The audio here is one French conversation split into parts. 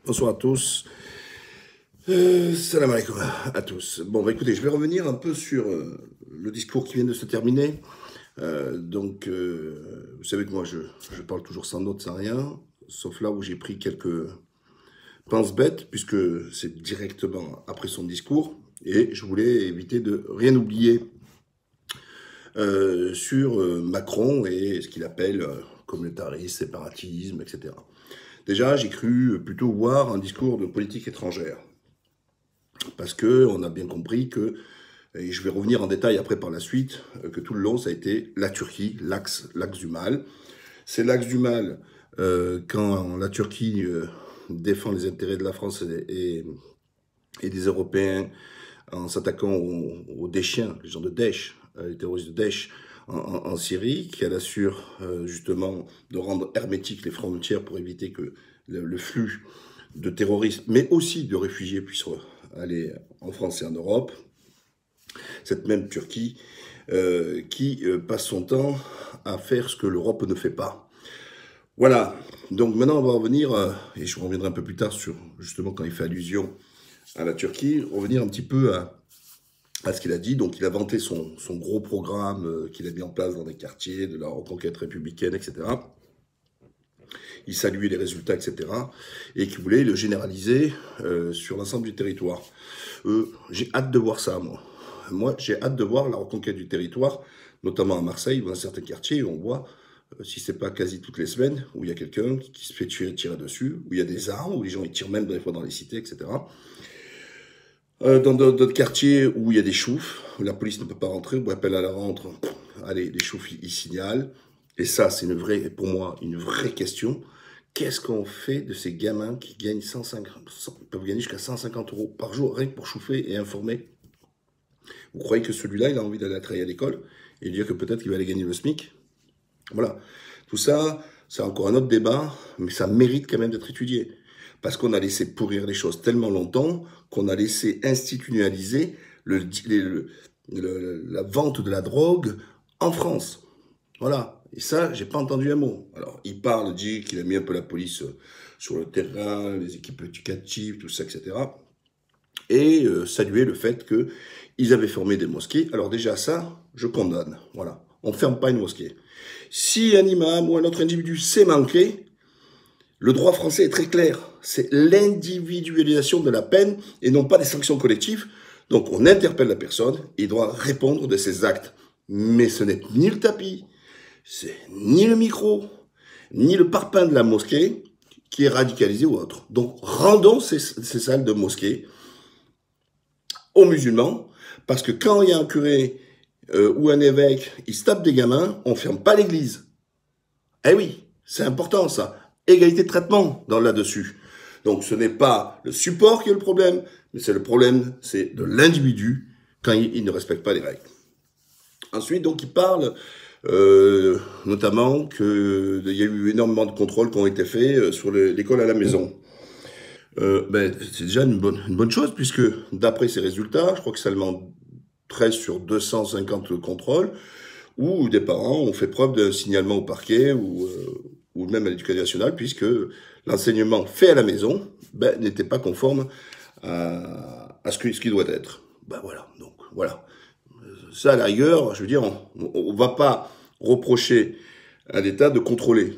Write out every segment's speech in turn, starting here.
Bonsoir à tous. Salam alaikum à tous. Bon, bah écoutez, je vais revenir un peu sur le discours qui vient de se terminer. Vous savez que moi, je parle toujours sans notes, sans rien, sauf là où j'ai pris quelques pinces-bêtes, puisque c'est directement après son discours, et je voulais éviter de rien oublier sur Macron et ce qu'il appelle communautarisme, séparatisme, etc. Déjà, j'ai cru plutôt voir un discours de politique étrangère. Parce que on a bien compris que, et je vais revenir en détail après par la suite, que tout le long ça a été la Turquie, l'axe du mal. C'est l'axe du mal quand la Turquie défend les intérêts de la France et des Européens en s'attaquant aux Daeshiens, les gens de Daesh, les terroristes de Daesh en Syrie, qu'elle assure justement de rendre hermétiques les frontières pour éviter que le flux de terroristes, mais aussi de réfugiés puissent aller en France et en Europe. Cette même Turquie qui passe son temps à faire ce que l'Europe ne fait pas. Voilà, donc maintenant on va revenir, et je reviendrai un peu plus tard sur justement quand il fait allusion à la Turquie, revenir un petit peu à ce qu'il a dit. Donc il a vanté son gros programme qu'il a mis en place dans des quartiers, de la reconquête républicaine, etc. Il saluait les résultats, etc. Et qu'il voulait le généraliser sur l'ensemble du territoire. J'ai hâte de voir ça, moi. Moi, j'ai hâte de voir la reconquête du territoire, notamment à Marseille, dans certains quartiers, où on voit, si c'est pas quasi toutes les semaines, où il y a quelqu'un qui se fait tirer dessus, où il y a des armes, où les gens ils tirent même des fois dans les cités, etc. Dans d'autres quartiers où il y a des choufs, où la police ne peut pas rentrer, où appelle à la rentre, allez, les choufs ils signalent. Et ça, c'est pour moi, une vraie question. Qu'est-ce qu'on fait de ces gamins qui gagnent 150, peuvent gagner jusqu'à 150 euros par jour, rien que pour chauffer et informer? Vous croyez que celui-là, il a envie d'aller travailler à l'école et dire que peut-être qu'il va aller gagner le SMIC? Voilà. Tout ça, c'est encore un autre débat, mais ça mérite quand même d'être étudié. Parce qu'on a laissé pourrir les choses tellement longtemps qu'on a laissé institutionnaliser la vente de la drogue en France. Voilà. Et ça, j'ai pas entendu un mot. Alors, il parle, dit qu'il a mis un peu la police sur le terrain, les équipes éducatives, tout ça, etc. Et saluer le fait qu'ils avaient formé des mosquées. Alors déjà, ça, je condamne. Voilà. On ne ferme pas une mosquée. Si un imam ou un autre individu s'est manqué, le droit français est très clair. C'est l'individualisation de la peine et non pas des sanctions collectives. Donc on interpelle la personne et il doit répondre de ses actes. Mais ce n'est ni le tapis, c'est ni le micro, ni le parpaing de la mosquée qui est radicalisé ou autre. Donc rendons ces salles de mosquée aux musulmans, parce que quand il y a un curé ou un évêque, il se tape des gamins, on ferme pas l'église. Eh oui, c'est important ça. Égalité de traitement là-dessus. Donc ce n'est pas le support qui est le problème, mais c'est le problème, c'est de l'individu quand il ne respecte pas les règles. Ensuite, donc, il parle notamment qu'il y a eu énormément de contrôles qui ont été faits sur l'école à la maison. C'est déjà une bonne chose, puisque d'après ces résultats, je crois que seulement 13 sur 250 contrôles, où des parents ont fait preuve d'un signalement au parquet ou même à l'éducation nationale, puisque l'enseignement fait à la maison n'était pas conforme à ce qui doit être. Voilà, donc voilà. Ça, à la rigueur, je veux dire, on va pas reprocher à l'État de contrôler.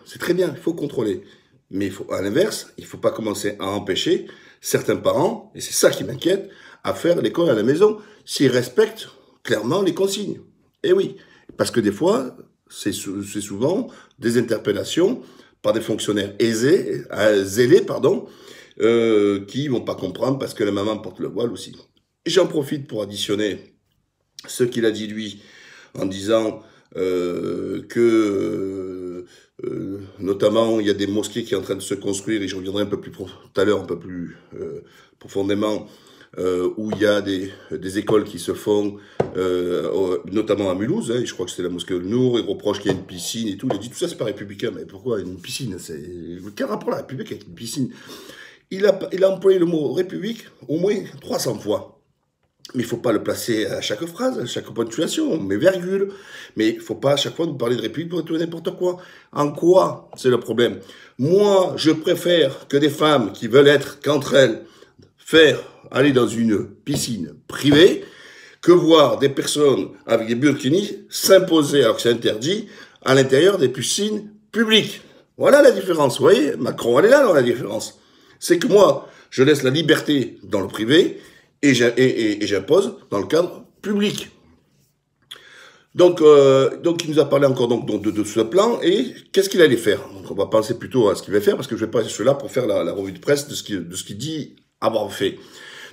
C'est très bien, il faut contrôler. Mais à l'inverse, il ne faut pas commencer à empêcher certains parents, et c'est ça qui m'inquiète, à faire l'école à la maison, s'ils respectent clairement les consignes. Et oui, parce que des fois, c'est souvent des interpellations par des fonctionnaires zélés, qui vont pas comprendre parce que la maman porte le voile aussi. Et j'en profite pour additionner ce qu'il a dit lui, en disant notamment, il y a des mosquées qui sont en train de se construire, et je reviendrai un peu plus tout à l'heure, un peu plus profondément, où il y a des écoles qui se font, notamment à Mulhouse, et je crois que c'est la mosquée Nour, il reproche qu'il y a une piscine et tout. Il a dit tout ça c'est pas républicain, mais pourquoi une piscine? Quel rapport la République avec une piscine? Il a employé le mot République au moins 300 fois. Mais il ne faut pas le placer à chaque phrase, à chaque ponctuation, mais virgule. Mais il ne faut pas à chaque fois nous parler de République pour tout et n'importe quoi. En quoi c'est le problème? Moi, je préfère que des femmes qui veulent être qu'entre elles, aller dans une piscine privée, que voir des personnes avec des burkinis s'imposer, alors que c'est interdit, à l'intérieur des piscines publiques. Voilà la différence, vous voyez, Macron, elle est là dans la différence. C'est que moi, je laisse la liberté dans le privé, et j'impose dans le cadre public. Donc il nous a parlé encore de ce plan, et qu'est-ce qu'il allait faire? Donc on va penser plutôt à ce qu'il va faire, parce que je vais pas être là pour faire la revue de presse de ce qu'il dit avoir fait.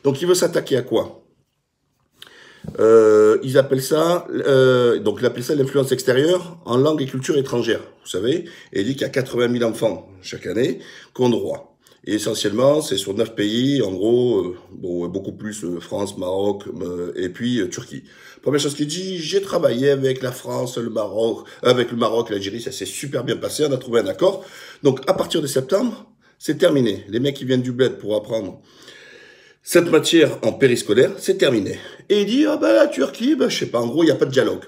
Donc il veut s'attaquer à quoi? Ils appellent ça, donc il appelle ça l'influence extérieure en langue et culture étrangère, vous savez, et il dit qu'il y a 80 000 enfants chaque année qui ont droit. Et essentiellement, c'est sur 9 pays, en gros, beaucoup plus, France, Maroc, et puis Turquie. Première chose qu'il dit, j'ai travaillé avec la France, le Maroc, l'Algérie, ça s'est super bien passé, on a trouvé un accord. Donc à partir de septembre, c'est terminé. Les mecs qui viennent du bled pour apprendre cette matière en périscolaire, c'est terminé. Et il dit, ah ben la Turquie, ben je sais pas, en gros, il n'y a pas de dialogue.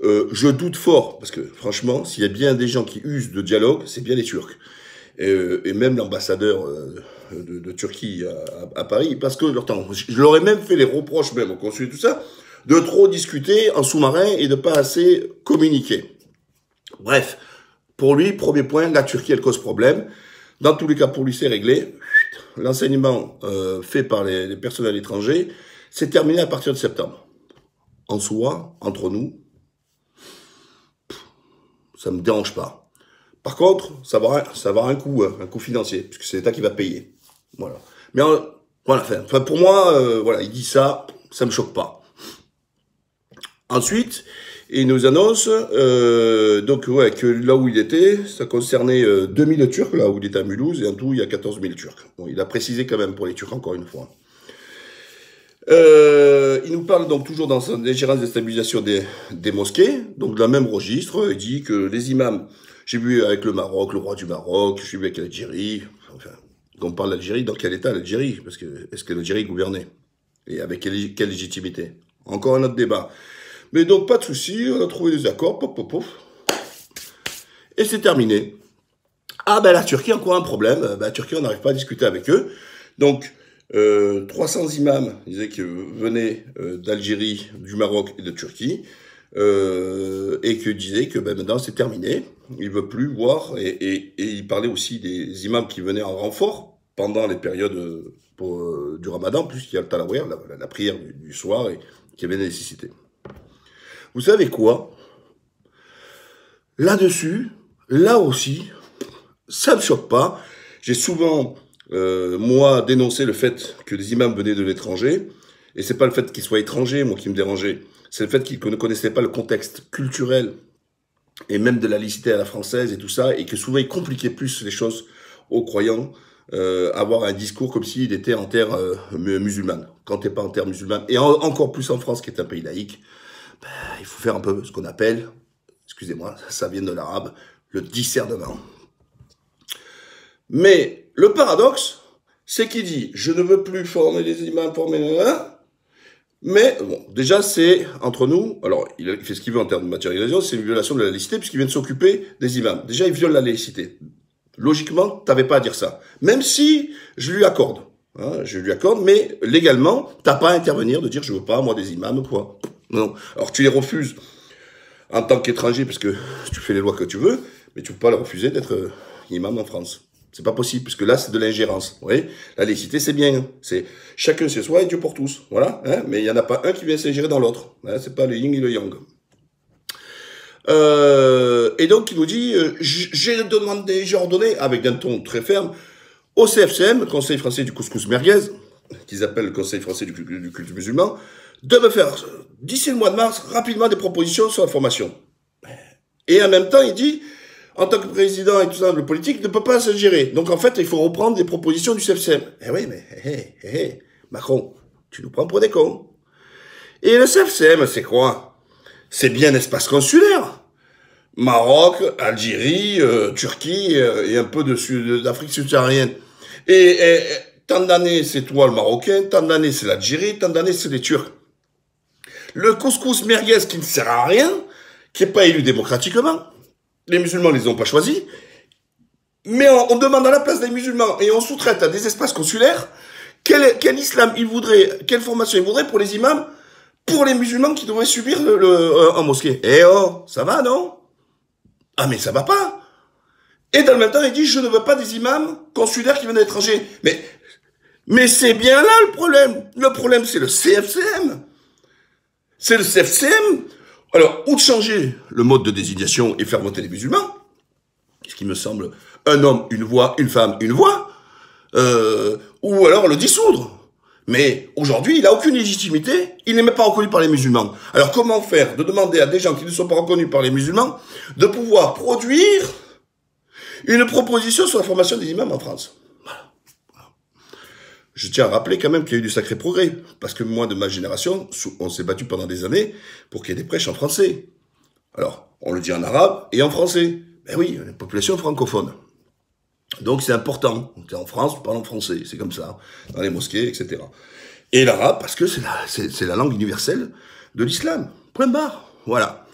Je doute fort, parce que franchement, s'il y a bien des gens qui usent de dialogue, c'est bien les Turcs. Et même l'ambassadeur de Turquie à Paris, parce que je leur ai même fait les reproches, même au consul et tout ça, de trop discuter en sous-marin et de pas assez communiquer. Bref, pour lui, premier point, la Turquie, elle cause problème. Dans tous les cas, pour lui, c'est réglé. L'enseignement fait par les personnes à l'étranger, c'est terminé à partir de septembre. En soi, entre nous, ça me dérange pas. Par contre, ça va avoir un coût financier, puisque c'est l'État qui va payer. Voilà. Mais voilà, enfin pour moi, voilà, il dit ça, ça me choque pas. Ensuite, il nous annonce que là où il était, ça concernait 2000 Turcs, là où il était à Mulhouse, et en tout, il y a 14 000 Turcs. Bon, il a précisé quand même pour les Turcs, encore une fois. Il nous parle donc toujours dans sa gérance de stabilisation des mosquées, donc dans le même registre. Il dit que les imams, j'ai vu avec le Maroc, le roi du Maroc, j'ai vu avec l'Algérie, enfin, quand on parle d'Algérie, dans quel état l'Algérie? Parce que, est-ce que l'Algérie gouvernait? Et avec quelle légitimité? Encore un autre débat. Mais donc, pas de souci, on a trouvé des accords, et c'est terminé. Ah ben la Turquie, encore un problème, la Turquie, on n'arrive pas à discuter avec eux. Donc, 300 imams disaient qu'ils venaient d'Algérie, du Maroc et de Turquie, et que disaient que maintenant c'est terminé, ils ne veulent plus voir, et ils parlaient aussi des imams qui venaient en renfort pendant les périodes du Ramadan, puisqu'il y a le Talaweh, la prière du soir, et qui avait nécessité. Vous savez quoi? Là-dessus, là aussi, ça ne me choque pas. J'ai souvent, moi, dénoncé le fait que des imams venaient de l'étranger, et c'est pas le fait qu'ils soient étrangers, moi, qui me dérangeait, c'est le fait qu'ils ne connaissaient pas le contexte culturel, et même de la laïcité à la française et tout ça, et que souvent ils compliquaient plus les choses aux croyants, avoir un discours comme s'il était en terre musulmane. Quand t'es pas en terre musulmane, et encore plus en France, qui est un pays laïque, il faut faire un peu ce qu'on appelle, excusez-moi, ça vient de l'arabe, le discernement. Mais le paradoxe, c'est qu'il dit, je ne veux plus former les imams, mais bon, déjà c'est entre nous, alors il fait ce qu'il veut en termes de matérialisation, c'est une violation de la laïcité puisqu'il vient de s'occuper des imams. Déjà il viole la laïcité. Logiquement, t'avais pas à dire ça. Même si je lui accorde, mais légalement, t'as pas à intervenir de dire je veux pas moi des imams quoi. Non. Alors tu les refuses en tant qu'étranger parce que tu fais les lois que tu veux, mais tu peux pas leur refuser d'être imam en France. C'est pas possible, puisque là, c'est de l'ingérence. Vous voyez, la laïcité, c'est bien. C'est chacun chez soi et Dieu pour tous. Voilà. Hein, mais il n'y en a pas un qui vient s'ingérer dans l'autre. Hein, c'est pas le yin et le yang. Et donc, il nous dit, j'ai ordonné, avec un ton très ferme, au CFCM, Conseil français du couscous merguez, qu'ils appellent le Conseil français du culte musulman, de me faire, d'ici le mois de mars, rapidement des propositions sur la formation. Et en même temps, il dit, en tant que président et tout ça, le politique ne peut pas se gérer. Donc en fait, il faut reprendre des propositions du CFCM. Eh oui, mais Macron, tu nous prends pour des cons. Et le CFCM, c'est quoi? C'est bien espace consulaire. Maroc, Algérie, Turquie et un peu d'Afrique subsaharienne. Et tant d'années c'est toi le Marocain, tant d'années c'est l'Algérie, tant d'années c'est les Turcs. Le couscous merguez qui ne sert à rien, qui n'est pas élu démocratiquement, les musulmans ne les ont pas choisis, mais on demande à la place des musulmans et on sous-traite à des espaces consulaires quel islam il voudrait, quelle formation il voudrait pour les imams, pour les musulmans qui devraient subir en mosquée. Eh oh, ça va, non? Ah mais ça va pas. Et dans le même temps, il dit, je ne veux pas des imams consulaires qui viennent de l'étranger. Mais c'est bien là le problème. Le problème, c'est le CFCM. C'est le CFCM. Alors, ou de changer le mode de désignation et faire voter les musulmans, ce qui me semble un homme, une voix, une femme, une voix, ou alors le dissoudre. Mais aujourd'hui, il n'a aucune légitimité, il n'est même pas reconnu par les musulmans. Alors comment faire de demander à des gens qui ne sont pas reconnus par les musulmans de pouvoir produire une proposition sur la formation des imams en France? Voilà. Je tiens à rappeler quand même qu'il y a eu du sacré progrès, parce que moi, de ma génération, on s'est battu pendant des années pour qu'il y ait des prêches en français. Alors, on le dit en arabe et en français. Ben oui, une population francophone. Donc c'est important. En France, on parle en français, c'est comme ça, dans les mosquées, etc. Et l'arabe, parce que c'est la langue universelle de l'islam. Point barre. Voilà.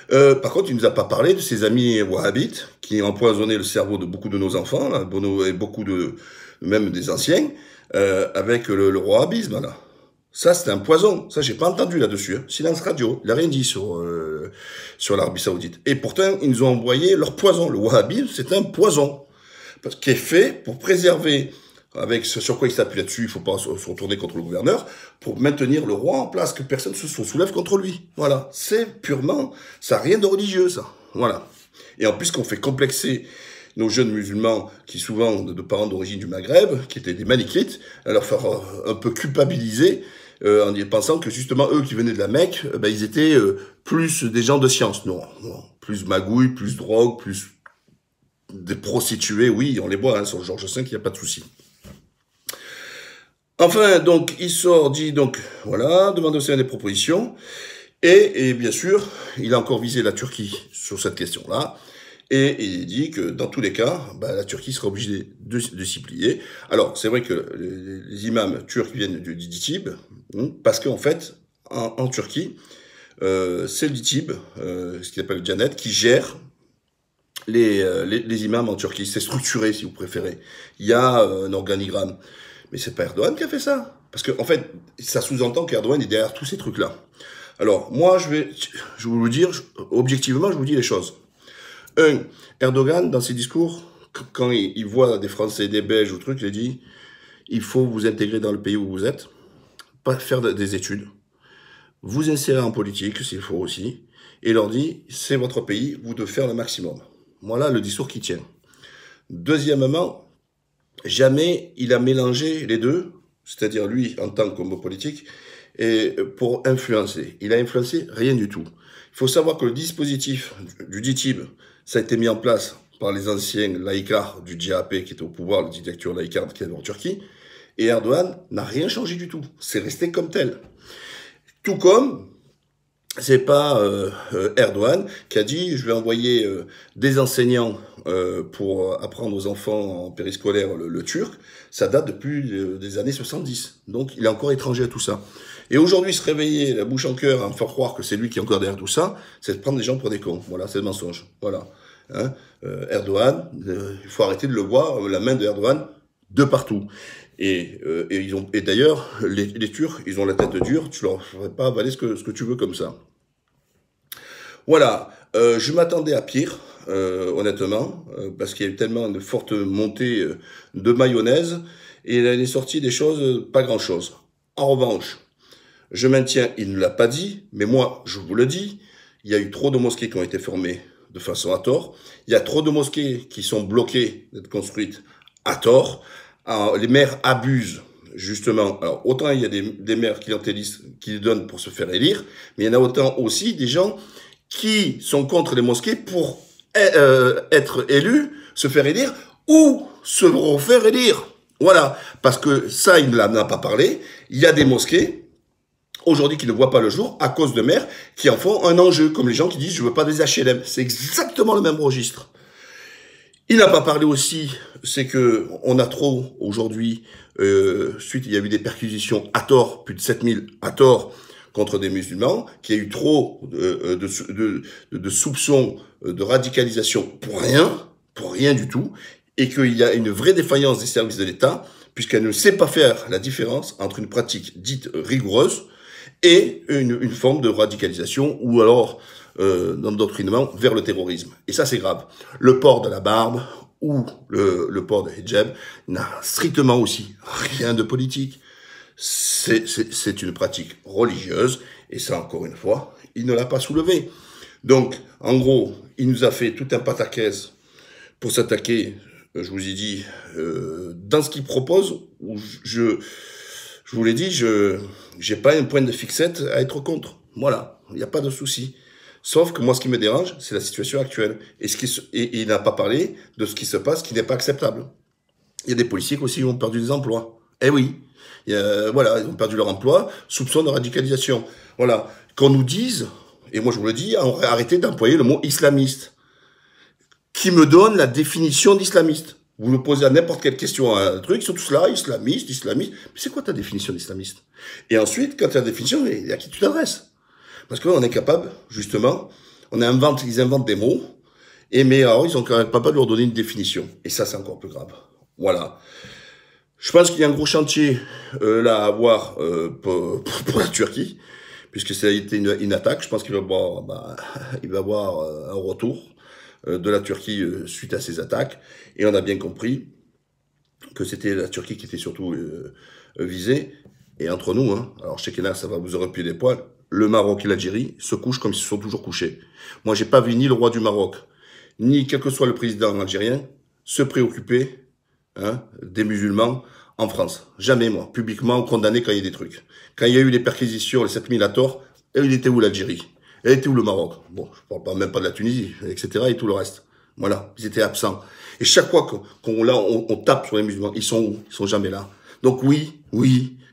Par contre, il ne nous a pas parlé de ses amis wahhabites qui ont empoisonné le cerveau de beaucoup de nos enfants, là, et beaucoup même des anciens, avec le wahhabisme, là. Ça, c'est un poison. Ça, j'ai pas entendu là-dessus. Hein. Silence radio. Il n'a rien dit sur l'Arabie Saoudite. Et pourtant, ils nous ont envoyé leur poison. Le wahhabisme, c'est un poison. Parce qui est fait pour préserver, avec ce sur quoi il s'appuie là-dessus, il faut pas se retourner contre le gouverneur, pour maintenir le roi en place, que personne ne se soulève contre lui. Voilà. C'est purement, ça n'a rien de religieux, ça. Voilà. Et en plus, qu'on fait complexer nos jeunes musulmans, qui souvent de parents d'origine du Maghreb, qui étaient des malikrites, à leur faire un peu culpabiliser, en pensant que justement eux qui venaient de la Mecque, ben, ils étaient plus des gens de science. Non, plus magouille, plus drogue, plus des prostituées, oui, on les voit, hein, sur Georges V, il n'y a pas de souci. Enfin, donc, il sort, dit, donc, voilà, demande aussi des propositions, et bien sûr, il a encore visé la Turquie sur cette question-là, et il dit que dans tous les cas, bah, la Turquie sera obligée de s'y plier. Alors, c'est vrai que les imams turcs viennent du DİTİB, parce qu'en fait, en Turquie, c'est le DİTİB, ce qu'il appelle le Diyanet, qui gère les imams en Turquie. C'est structuré, si vous préférez. Il y a un organigramme. Mais c'est pas Erdogan qui a fait ça. Parce que, en fait, ça sous-entend qu'Erdogan est derrière tous ces trucs-là. Alors, moi, je vais vous dire, objectivement, je vous dis les choses. Erdogan, dans ses discours, quand il voit des Français, des Belges ou trucs, il dit, il faut vous intégrer dans le pays où vous êtes, pas faire des études, vous insérer en politique, s'il faut aussi, et leur dit, c'est votre pays, vous devez faire le maximum. Voilà le discours qui tient. Deuxièmement, jamais il a mélangé les deux, c'est-à-dire lui, en tant qu'homme politique, et pour influencer. Il a influencé rien du tout. Il faut savoir que le dispositif du DİTİB, ça a été mis en place par les anciens laïcards du DHP qui étaient au pouvoir, la dictature laïcarde qui est en Turquie, et Erdogan n'a rien changé du tout. C'est resté comme tel. Tout comme, c'est pas Erdogan qui a dit, je vais envoyer des enseignants pour apprendre aux enfants en périscolaire le turc. Ça date depuis des années 70. Donc, il est encore étranger à tout ça. Et aujourd'hui, se réveiller la bouche en cœur, en faire croire que c'est lui qui est encore derrière tout ça, c'est de prendre des gens pour des cons. Voilà, c'est le mensonge. Voilà. Hein, Erdogan, il faut arrêter de le voir, la main de Erdogan, de partout. Et d'ailleurs, les Turcs, ils ont la tête dure, tu leur ferais pas avaler ce que tu veux comme ça. Voilà, je m'attendais à pire, honnêtement, parce qu'il y a eu tellement de fortes montées de mayonnaise, et il est sorti des choses, pas grand-chose. En revanche, je maintiens, il ne l'a pas dit, mais moi, je vous le dis, il y a eu trop de mosquées qui ont été formées de façon à tort. Il y a trop de mosquées qui sont bloquées d'être construites à tort. Alors, les maires abusent, justement. Alors, autant il y a des maires clientélistes qui donnent pour se faire élire, mais il y en a autant aussi des gens qui sont contre les mosquées pour être élus, se faire élire, ou se refaire élire. Voilà. Parce que ça, il n'en a pas parlé. Il y a des mosquées aujourd'hui qui ne voient pas le jour à cause de maires qui en font un enjeu, comme les gens qui disent « je veux pas des HLM ». C'est exactement le même registre. Il n'a pas parlé aussi, c'est que on a trop aujourd'hui, il y a eu des perquisitions à tort, plus de 7000 à tort contre des musulmans, qu'il y a eu trop de soupçons de radicalisation pour rien du tout, et qu'il y a une vraie défaillance des services de l'État, puisqu'elle ne sait pas faire la différence entre une pratique dite rigoureuse et une forme de radicalisation, ou alors d'endoctrinement vers le terrorisme. Et ça, c'est grave. Le port de la barbe ou le port de hijab n'a strictement aussi rien de politique. C'est une pratique religieuse, et ça, encore une fois, il ne l'a pas soulevé. Donc, en gros, il nous a fait tout un pataquès pour s'attaquer, je vous ai dit, dans ce qu'il propose, où je vous l'ai dit, je n'ai pas un point de fixette à être contre. Voilà, il n'y a pas de souci. Sauf que moi, ce qui me dérange, c'est la situation actuelle. Et il n'a pas parlé de ce qui se passe qui n'est pas acceptable. Il y a des policiers qui aussi ont perdu des emplois. Eh oui, voilà, ils ont perdu leur emploi, soupçon de radicalisation. Voilà, qu'on nous dise, et moi je vous le dis, arrêtez d'employer le mot islamiste. Qui me donne la définition d'islamiste? Vous me posez à n'importe quelle question un truc, ils sont tous là, islamiste. Mais c'est quoi ta définition d'islamiste? Et ensuite, quand tu as la définition, à qui tu t'adresses? Parce qu'on est capable, justement, ils inventent des mots, mais alors ils sont quand même pas de leur donner une définition. Et ça, c'est encore plus grave. Voilà. Je pense qu'il y a un gros chantier là à avoir pour la Turquie, puisque ça a été une attaque. Je pense qu'il va y avoir un retour de la Turquie suite à ces attaques. Et on a bien compris que c'était la Turquie qui était surtout visée. Et entre nous, hein, alors je sais que là, ça va vous repuer des poils, le Maroc et l'Algérie se couchent comme ils se sont toujours couchés. Moi, j'ai pas vu ni le roi du Maroc, ni quel que soit le président algérien, se préoccuper des musulmans en France. Jamais, moi, publiquement condamné quand il y a des trucs. Quand il y a eu les perquisitions, les 7000 à tort, il était où l'Algérie? Il était où le Maroc? Bon, je parle même pas de la Tunisie, etc. et tout le reste. Voilà, ils étaient absents. Et chaque fois qu'on tape sur les musulmans, ils sont où? Ils sont jamais là. Donc oui,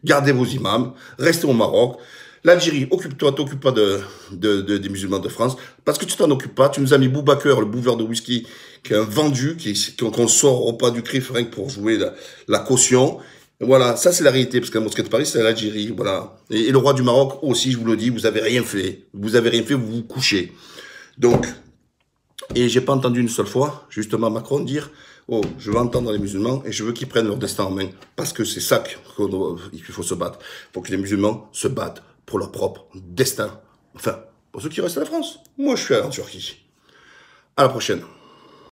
gardez vos imams, restez au Maroc. L'Algérie, occupe-toi, t'occupe pas des musulmans de France, parce que tu t'en occupes pas. Tu nous as mis Boubacar, le buveur de whisky, qui est un vendu, qu'on sort au pas du CRIF rien que pour jouer la caution. Voilà, ça c'est la réalité, parce que la mosquée de Paris, c'est l'Algérie, voilà. Et le roi du Maroc aussi, je vous le dis, vous avez rien fait. Vous avez rien fait, vous vous couchez. Donc, et j'ai pas entendu une seule fois, justement, Macron dire, oh, je veux entendre les musulmans et je veux qu'ils prennent leur destin en main. Parce que c'est ça qu'il faut se battre. Il faut que les musulmans se battent pour leur propre destin. Enfin, pour ceux qui restent à la France. Moi, je suis allé en Turquie. À la prochaine.